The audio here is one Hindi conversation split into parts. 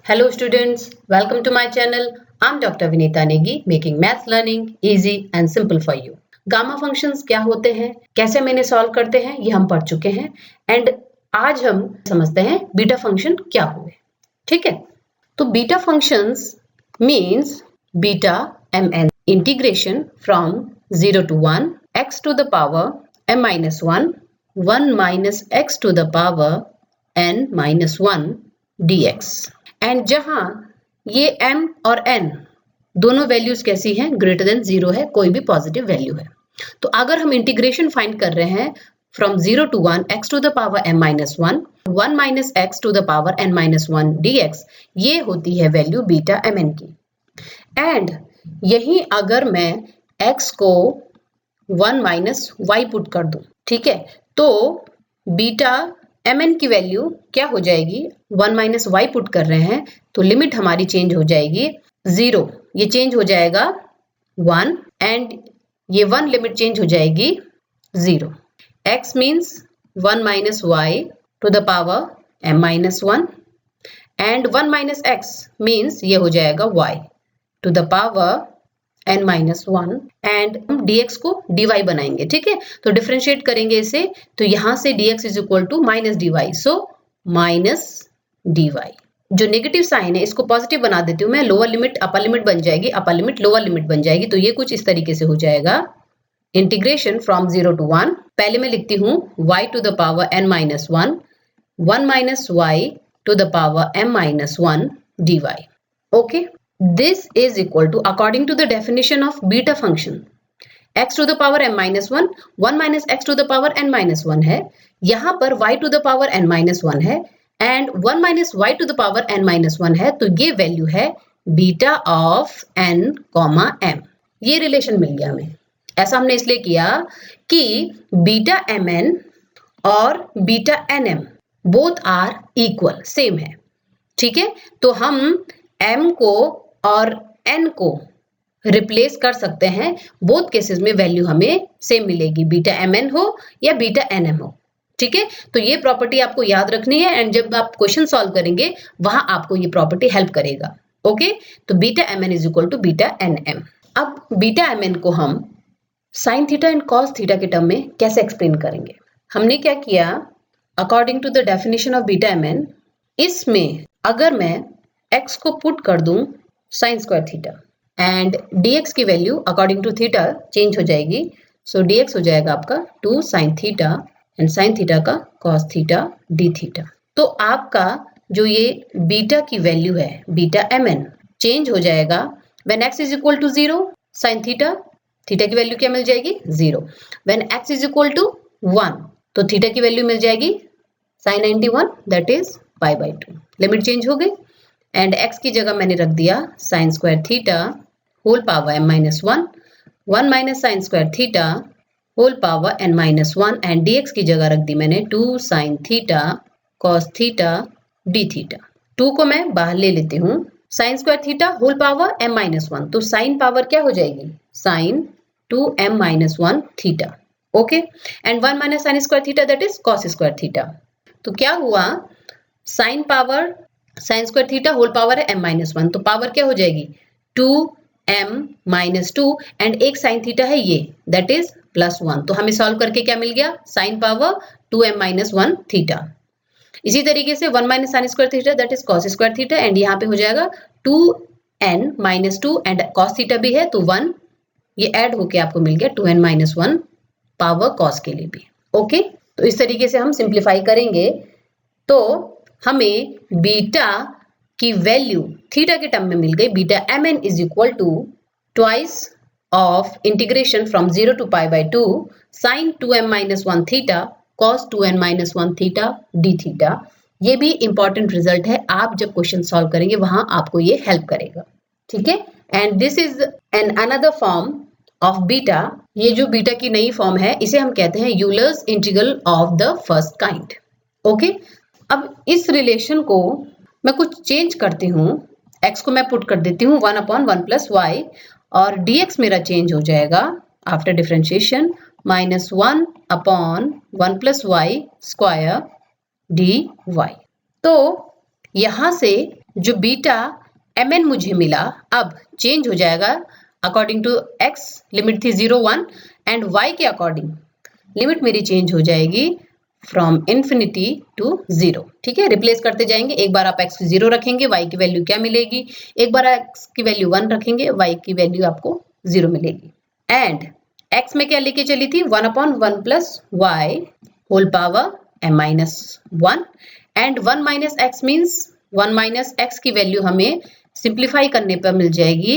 Hello students, welcome to my channel. I'm Dr. Vinita Negi, making math learning easy and simple for you. Gamma functions क्या होते हैं, कैसे हम इन्हें सॉल्व करते हैं, ये हम पढ़ चुके हैं एंड आज हम समझते हैं बीटा फंक्शन क्या हुए. ठीक है, तो beta functions means beta mn integration from 0 to 1 x to the power m minus 1 1 minus x to the power n minus 1 dx. And जहां ये m और n दोनों वैल्यूज कैसी हैं, ग्रेटर देन 0 है, कोई भी पॉजिटिव वैल्यू है. तो अगर हम इंटीग्रेशन फाइंड कर रहे हैं from 0 to 1 x to the power m minus 1 1 minus x to the power n minus 1 dx, ये होती है वैल्यू बीटा mn की. एंड यही अगर मैं x को 1 minus y पुट कर दूं, ठीक है, तो बीटा mn की वैल्यू क्या हो जाएगी, 1 minus y पुट कर रहे हैं तो लिमिट हमारी चेंज हो जाएगी 0, ये चेंज हो जाएगा 1 एंड ये 1 लिमिट चेंज हो जाएगी 0. x means 1 minus y to the power m minus 1 and 1 minus x means ये हो जाएगा y to the power n minus 1 and हम dx को dy बनाएंगे. ठीक है, तो डिफरेंशिएट करेंगे इसे, तो यहां से dx is equal to minus dy, so minus dy. जो नेगेटिव साइन है इसको पॉजिटिव बना देती हूँ मैं, लोअर लिमिट अपर लिमिट बन जाएगी, अपर लिमिट लोअर लिमिट बन जाएगी. तो ये कुछ इस तरीके से हो जाएगा, इंटीग्रेशन फ्रॉम 0 to 1, पहले मैं लिखती हूँ y to the power n minus 1 1 minus y to the power m minus 1 dy. Okay, this is equal to, according to the definition of beta function, x to the power m minus 1 1 minus x to the power n minus 1 है, यहाँ पर y to the power n minus 1 है and 1 minus y to the power n minus 1 है, तो ये वैल्यू है beta of n comma m. ये रिलेशन मिल गया हमें. ऐसा हमने इसलिए किया कि बीटा mn और beta nm both are equal, same है. ठीक है, तो हम m को और n को रिप्लेस कर सकते हैं, बोथ केसेस में वैल्यू हमें सेम मिलेगी, बीटा mn हो या बीटा nm हो. ठीक है, तो ये प्रॉपर्टी आपको याद रखनी है एंड जब आप क्वेश्चन सॉल्व करेंगे वहां आपको ये प्रॉपर्टी हेल्प करेगा. ओके, तो beta mn is equal to beta nm. अब बीटा mn को हम sine theta and cos theta के टर्म में कैसे एक्सप्लेन करेंगे. हमने क्या किया, according to the definition of beta mn, इसमें अगर मैं x को पुट कर दूं sine square theta and dx की value according to theta change हो जाएगी, सो dx हो जाएगा आपका 2 sine theta and sine theta का कॉस थीटा डी थीटा. तो आपका जो ये बीटा की वैल्यू है बीटा mn चेंज हो जाएगा when x is equal to 0 sine theta, theta की वैल्यू क्या मिल जाएगी 0. When x is equal to 1 तो थीटा की वैल्यू मिल जाएगी sine 91 that is pi by 2. Limit change हो गई एंड x की जगह मैंने रख दिया sine square theta whole power m minus 1 1 minus sine square theta whole power n minus 1 and dx की जगह रख दी मैंने 2 sine theta cos theta d theta. 2 को मैं बाहर ले लेती हूँ, sine square theta whole power m minus 1, तो साइन पावर क्या हो जाएगी sine 2m minus 1 theta. Okay, and 1 minus sine square theta that is cos square theta. तो क्या हुआ, sine power sine square theta whole power है m माइनस 1, तो पावर क्या हो जाएगी 2m माइनस 2 एंड एक साइन थीटा है ये दैट इज प्लस 1. तो हमें सॉल्व करके क्या मिल गया, sine power 2m minus 1 theta. इसी तरीके से 1 minus sine square theta that is cos square theta and यहाँ पे हो जाएगा 2n minus 2 and cos theta भी है तो 1, ये ऐड होके आपको मिल गया 2n माइनस 1 पावर कॉस के लिए भी. ओके, तो इस तरीके से हम सिंप्लीफाई करेंगे तो हमें बीटा की वैल्यू थीटा के टर्म में मिल गई, beta mn is equal to twice of integration from 0 to pi by 2 sine 2m minus 1 theta cos 2n minus 1 theta d theta. ये भी इंपॉर्टेंट रिजल्ट है, आप जब क्वेश्चन सॉल्व करेंगे वहां आपको ये हेल्प करेगा. ठीक है, and this is an another form of beta. ये जो बीटा की नई फॉर्म है इसे हम कहते हैं Euler's integral of the first kind. Okay, अब इस रिलेशन को मैं कुछ चेंज करती हूँ, x को मैं पुट कर देती हूँ 1 अपॉन 1 प्लस वाई और dx मेरा चेंज हो जाएगा after differentiation minus 1 upon 1 plus y square dy. तो यहां से जो बीटा mn मुझे मिला अब चेंज हो जाएगा अकॉर्डिंग टू x, लिमिट थी 0 1 एंड y के अकॉर्डिंग लिमिट मेरी चेंज हो जाएगी फ्रॉम इन्फिनिटी टू 0। ठीक है, रिप्लेस करते जाएंगे। एक बार आप x की 0 रखेंगे, y की वैल्यू क्या मिलेगी, एक बार x की वैल्यू 1 रखेंगे, y की वैल्यू आपको 0 मिलेगी। एंड x में क्या लेके चली थी 1/1 plus y whole power m-1 and 1 minus x means 1 minus x की वैल्यू हमें सिंप्लीफाई करने पर मिल जाएगी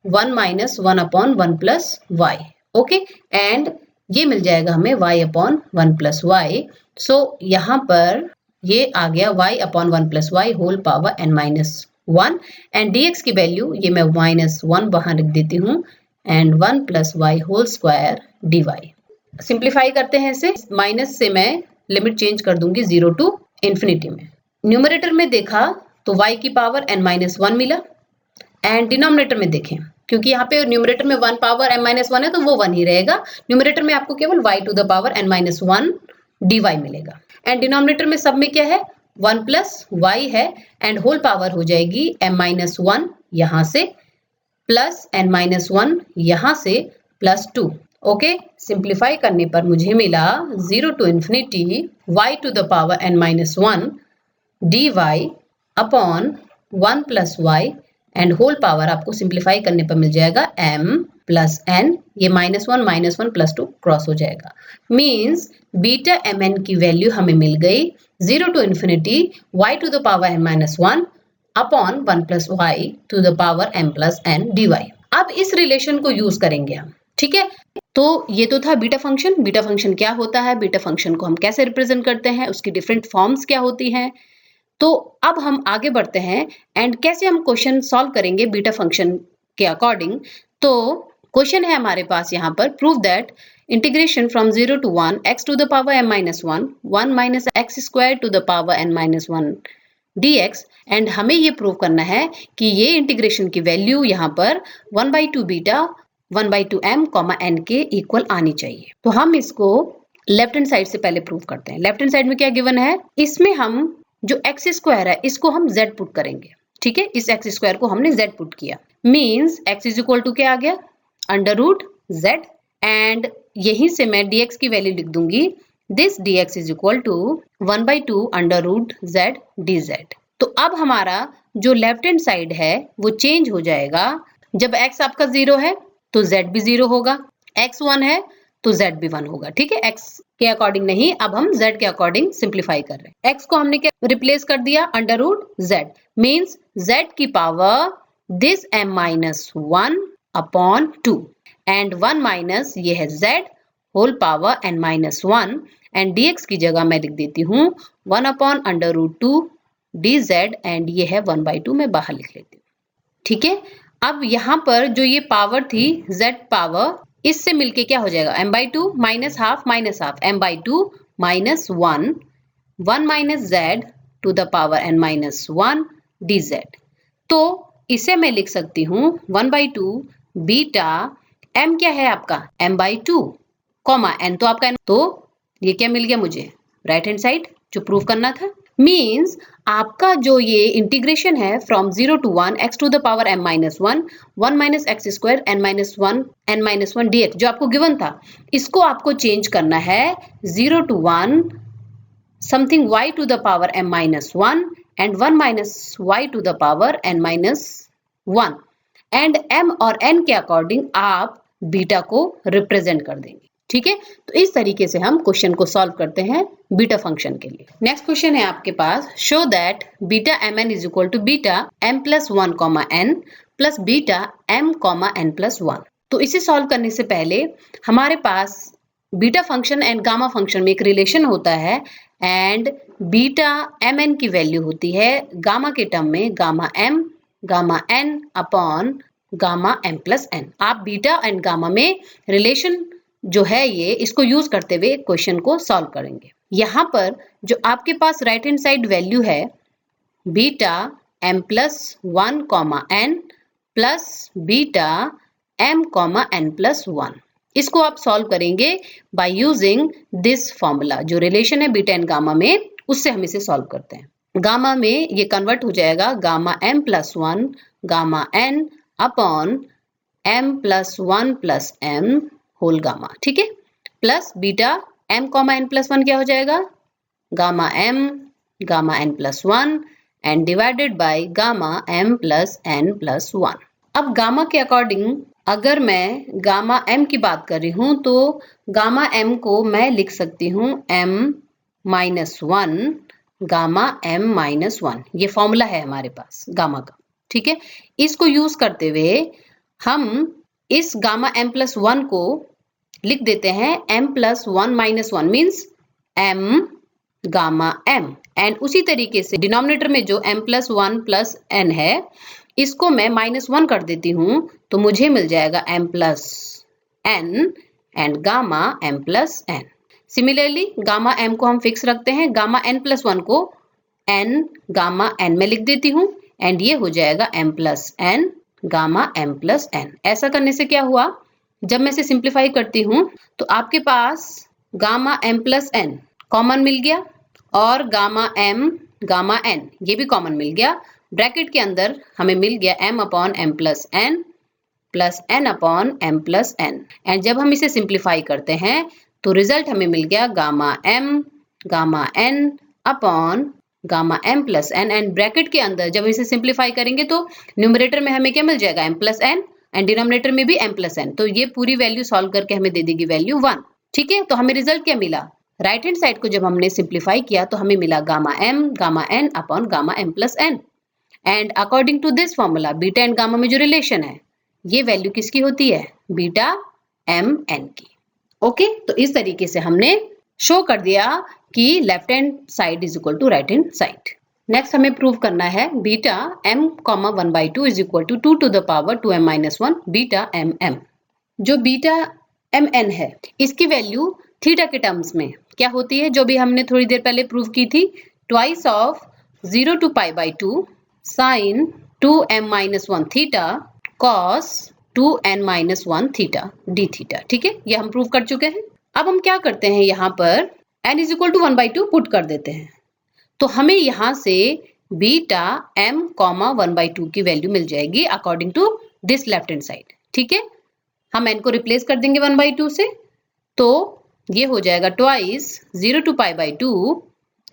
1 minus 1/1 plus y। Okay, and ये मिल जाएगा हमें y/1 प्लस y। सो यहाँ पर ये आ गया y/1 plus y whole power n-1 and dx की वैल्यू ये मैं -1 बाहर लिख देती हूँ and 1 plus y whole square dy। Simplify करते हैं इसे, माइनस से मैं लिमिट चेंज कर दूंगी 0 टू इन्फिनिटी में। न्यूमरेटर में देखा तो y की पावर n-1 मिला एंड डिनोमिनेटर में देखें क्योंकि यहाँ पे न्यूमरेटर में 1 पावर m-1 है तो वो 1 ही रहेगा। न्यूमरेटर में आपको केवल y to the power n-1 dy मिलेगा एंड डिनोमिनेटर में सब में क्या है 1 प्लस y है एंड होल पावर हो जाएगी m-1 यहाँ से प्लस n-1 यहाँ से प्लस 2। ओके, सिंप्लीफाई करने पर मुझे मिला 0 to infinity y to the power n-1 dy upon 1 plus y and whole power आपको सिंप्लीफाई करने पर मिल जाएगा m प्लस n, ये -1 प्लस 2 क्रॉस हो जाएगा। मीन्स बीटा mn की वैल्यू हमें मिल गई 0 to infinity y to the power m-1 upon 1 plus y to the power m plus n dy। अब इस रिलेशन को यूज करेंगे हम। ठीक है, तो ये तो था बीटा फंक्शन। बीटा फंक्शन क्या होता है, बीटा फंक्शन को हम कैसे रिप्रेजेंट करते हैं, उसकी डिफरेंट फॉर्म्स क्या होती हैं। तो अब हम आगे बढ़ते हैं एंड कैसे हम क्वेश्चन सॉल्व करेंगे बीटा फंक्शन के अकॉर्डिंग। तो क्वेश्चन है हमारे पास यहाँ पर, prove that integration from 0 to 1 x to the power m-1 1 minus x square to the power n-1 dx। And हमें ये प्रूव करना है कि ये इंटीग्रेशन की वैल्यू यहाँ पर 1/2 बीटा 1/2 m n के इक्वल आनी चाहिए। तो हम इसको लेफ्ट हैंड साइड से पहले प्रूव करते हैं। लेफ्ट हैंड साइड में क्या गिवन है, इसमें हम जो एक्स स्क्वायर है इसको हम z पुट करेंगे। ठीक है, इस एक्स स्क्वायर को हमने z पुट किया, means x is equal to क्या आ गया √z एंड यहीं से मैं dx की वैल्यू लिख दूंगी, this dx is equal to 1/2 √z dz। तो अब हमारा जो लेफ्ट हैंड साइड है वो चेंज हो जाएगा। जब x आपका 0 है तो z भी 0 होगा, x 1 है तो z भी 1 होगा। ठीक है, x के अकॉर्डिंग नहीं, अब हम z के अकॉर्डिंग सिंप्लीफाई कर रहे हैं। x को हमने क्या रिप्लेस कर दिया √z, मींस z की power this m-1 upon 2 and 1 minus ये है z whole power n-1 and dx की जगह मैं लिख देती हूँ 1 अपॉन √2 dz एंड ये है 1/2 मैं बाहर लिख लेती हूँ। ठीक है, अब यहाँ पर जो ये पावर थी z पावर, इससे मिलके क्या हो जाएगा m/2 minus half m/2 minus 1 minus z to the power n-1 dz। तो इसे मैं लिख सकती हूँ 1/2 बीटा m क्या है आपका m/2 कॉमा n तो आपका n, तो ये क्या मिल गया मुझे राइट हैंड साइड जो प्रूव करना था। मीन्स आपका जो ये इंटीग्रेशन है from 0 to 1 x to the power m-1 1 minus x square n-1 dx जो आपको गिवन था, इसको आपको चेंज करना है 0 to 1 something y to the power m-1 and 1 minus y to the power n-1 and m और n के अकॉर्डिंग आप बीटा को रिप्रेजेंट कर देंगे। ठीक है, तो इस तरीके से हम क्वेश्चन को सॉल्व करते हैं बीटा फंक्शन के लिए। नेक्स्ट क्वेश्चन है आपके पास, show that beta mn is equal to beta m+1 n plus beta m n+1। तो इसे सॉल्व करने से पहले हमारे पास beta function and gamma function में एक रिलेशन होता है एंड बीटा mn की वैल्यू होती है गामा के टर्म में gamma m gamma n upon gamma m+n। आप बीटा एंड गामा में रिलेशन जो है ये इसको यूज करते हुए क्वेश्चन को सॉल्व करेंगे। यहाँ पर जो आपके पास राइट हैंड साइड वैल्यू है beta m+1 n plus beta m n+1, इसको आप सॉल्व करेंगे बाय यूजिंग दिस फॉर्मूला। जो रिलेशन है बीटा एंड गामा में उससे हम इसे सॉल्व करते हैं। गामा में ये कन्वर्ट हो जाएगा gamma m plus 1 gamma n upon m plus 1 plus m whole gamma, ठीक है, plus beta m comma n plus 1 क्या हो जाएगा gamma m gamma n plus 1 and divided by gamma m plus n plus 1। अब गामा के अकॉर्डिंग अगर मैं गामा m की बात कर रही हूं तो गामा m को मैं लिख सकती हूं m minus 1 gamma m minus 1, ये फॉर्मूला है हमारे पास गामा का, ठीक है। इसको यूज करते हुए हम इस गामा m प्लस 1 को लिख देते हैं m plus 1 minus 1 means m gamma m, and उसी तरीके से डिनोमिनेटर में जो m प्लस 1 प्लस n है इसको मैं माइनस 1 कर देती हूँ तो मुझे मिल जाएगा m plus n and gamma m plus n। Similarly gamma m को हम फिक्स रखते हैं, गामा n प्लस 1 को n गामा n में लिख देती हूँ एंड ये हो जाएगा m plus n gamma m plus n। ऐसा करने से क्या हुआ, जब मैं इसे सिंप्लीफाई करती हूँ तो आपके पास gamma m plus n common मिल गया और गामा m गामा n ये भी कॉमन मिल गया। ब्रैकेट के अंदर हमें मिल गया m upon m plus n upon m plus n, and जब हम इसे सिंप्लीफाई करते हैं तो रिजल्ट हमें मिल गया gamma m gamma n upon gamma m plus n, and bracket के अंदर जब इसे सिंप्लीफाई करेंगे तो न्यूमरेटर में हमें क्या मिल जाएगा m plus n and denominator में भी m प्लस n, तो ये पूरी वैल्यू सॉल्व करके हमें दे देगी वैल्यू 1, ठीक है। तो हमें रिजल्ट क्या मिला, राइट हैंड साइड को जब हमने सिंप्लीफाई किया तो हमें मिला gamma m gamma n upon gamma m plus n, and according to this formula beta and gamma में जो रिलेशन है ये वैल्यू किसकी होती है, बीटा m n की। ओके, तो इस तरीके से हमने शो कर दिया कि left hand side is equal to right hand side. Next हमें प्रूव करना है beta m comma 1/2 is equal to 2 to the power 2m minus 1 beta m। जो बीटा mn है इसकी वैल्यू थीटा के टर्म्स में क्या होती है, जो भी हमने थोड़ी देर पहले प्रूव की थी, twice of 0 to π/2 sine 2m minus 1 theta cos 2n minus 1 theta d theta, ठीक है, ये हम प्रूव कर चुके हैं। अब हम क्या करते हैं, यहाँ पर n is equal to 1/2 put कर देते हैं तो हमें यहाँ से बीटा m कॉमा 1/2 की वैल्यू मिल जाएगी according to this left hand side, ठीक है। हम n को रिप्लेस कर देंगे 1/2 से तो ये हो जाएगा ट्वाइस 0 टू π/2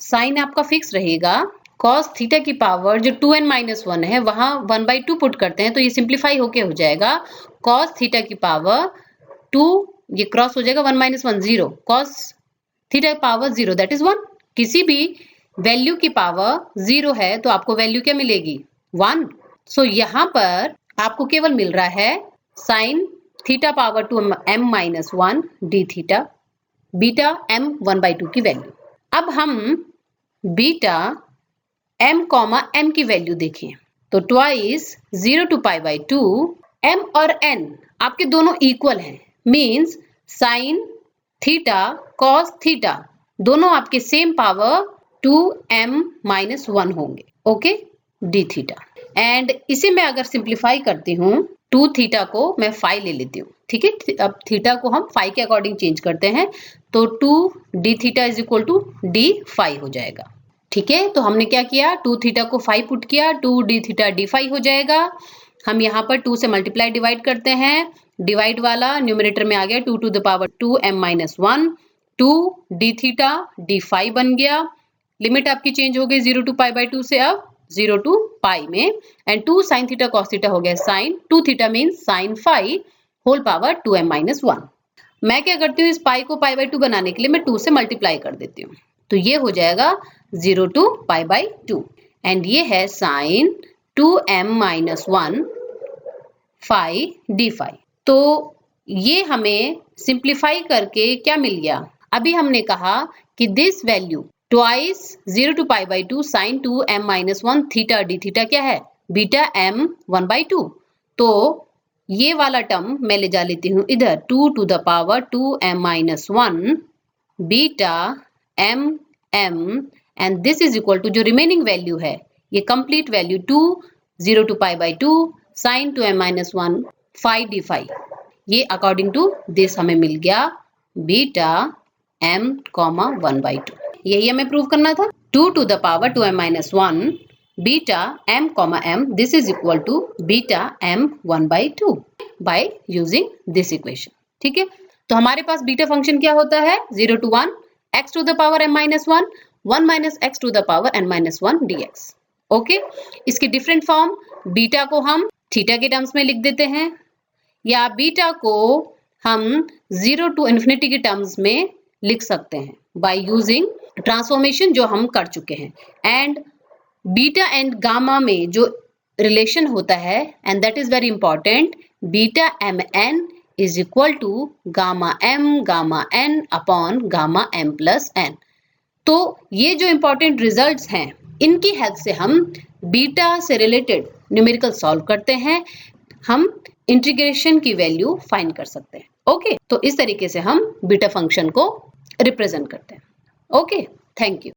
साइन आपका फिक्स रहेगा कॉस थीटा की पावर जो 2n माइनस 1 है वहां 1/2 पुट करते हैं तो ये सिंप्लीफाई होके हो जाएगा कॉस थीटा की पावर 2, ये क्रॉस हो जाएगा 1 minus 1 0 cos theta power 0 that is 1। किसी भी वैल्यू की पावर 0 है तो आपको वैल्यू क्या मिलेगी 1। सो यहाँ पर आपको केवल मिल रहा है sine theta power 2 m minus 1 D theta beta m 1/2 की वैल्यू। अब हम बीटा m कॉमा m की वैल्यू देखें तो ट्वाइस 0 टू π/2 m और n आपके दोनों इक्वल हैं, means sign theta cos theta दोनों आपके सेम पावर 2m माइनस 1 होंगे, ओके, डी थीटा। एंड इसे मैं अगर सिंप्लीफाई करती हूँ 2 थीटा को मैं 5 ले लेती हूँ, ठीक है, अब थीटा को हम 5 के अकॉर्डिंग चेंज करते हैं तो 2 d theta is equal to d 5 हो जाएगा, ठीक है। तो हमने क्या किया, 2 थीटा को 5 पुट किया, 2 डी थीटा डी 5 हो जाएगा। हम यहाँ पर 2 से मल्टीप्लाई डिवाइड करते हैं, डिवाइड वाला न्यूमरेटर में आ गया 2 to the power 2m minus 1, 2 d theta d 5 बन गया। लिमिट आपकी चेंज हो गई 0 टू π/2 से अब 0 टू पाई में, and 2 sine theta cos theta हो गया sine 2 theta means sine 5 whole power 2m minus 1। मैं क्या करती हूँ, इस पाई को π/2 बनाने के लिए मैं 2 से मल्टीप्लाई कर देती हूँ तो ये हो जाएगा 0 टू π/2 एंड ये है साइन 2m माइनस 1 5 d5। तो ये हमें सिंप्लीफाई करके क्या मिल गया, अभी हमने कहा कि this value twice 0 to π/2 sine 2m minus 1 theta d theta क्या है, बीटा m 1/2। तो ये वाला टर्म मैं ले जा लेती हूँ इधर 2 to the power 2m minus 1 beta m and this is equal to जो रिमेनिंग वैल्यू है ये complete value 2 0 to π/2 sine 2m minus 1 5 d5, ये अकॉर्डिंग टू दिस हमें मिल गया बीटा m 1/2। यही हमें प्रूव करना था। 2 to the power 2m minus 1 beta m comma m, this is equal to beta m 1 by 2 by using this equation. ठीक है, तो हमारे पास बीटा फंक्शन क्या होता है 0 to 1 x to the power m minus 1 1 minus x to the power n minus 1 dx. Okay, इसकी डिफरेंट फॉर्म बीटा को हम थीटा के टर्म्स में लिख देते हैं या बीटा को हम 0 to infinity के टर्म्स में लिख सकते हैं बाय यूजिंग ट्रांसफॉर्मेशन जो हम कर चुके हैं. एंड बीटा एंड गामा में जो रिलेशन होता है and that is very important, beta m n is equal to gamma n upon gamma m plus n. तो ये जो इंपॉर्टेंट रिजल्ट्स हैं इनकी हेल्प से हम बीटा से रिलेटेड न्यूमेरिकल सॉल्व करते हैं, हम इंटीग्रेशन की वैल्यू फाइंड कर सकते हैं. ओके, तो इस तरीके से हम बीटा फंक्शन को रिप्रेजेंट करते हैं. Okay, thank you.